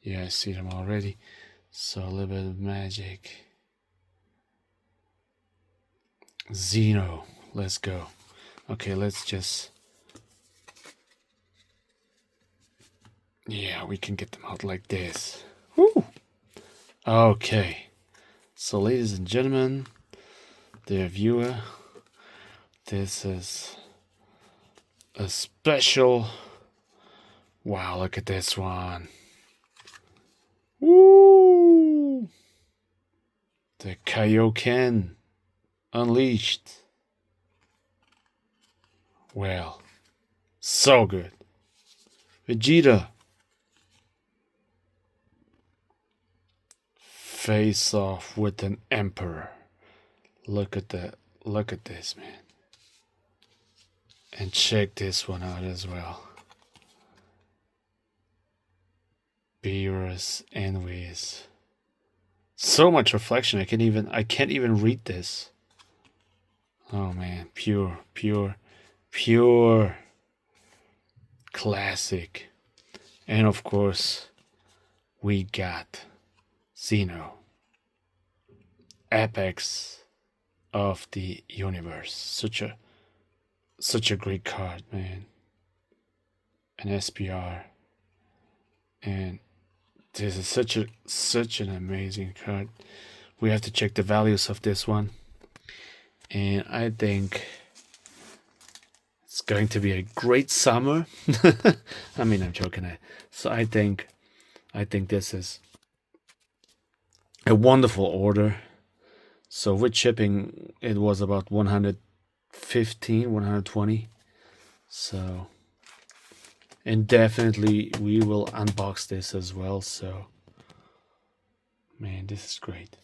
Yeah, I see them already. So a little bit of magic. Xeno, let's go. Okay, let's just... Yeah, we can get them out like this. Woo! Okay. So, ladies and gentlemen, dear viewer, this is a special... Wow, look at this one. Woo! The Kaioken Unleashed. Well, so good. Vegeta. Face off with an emperor. Look at that. Look at this, man. And check this one out as well. Beerus and Whis. So much reflection. I can't even read this. Oh man, pure classic. And of course, we got Xeno, apex of the universe. Such a great card, man. An SPR, and this is such an amazing card. We have to check the values of this one, and I think it's going to be a great summer. I mean, I'm joking. So I think this is a wonderful order. So with shipping, it was about 115, 120. So, and definitely we will unbox this as well. So, man, this is great.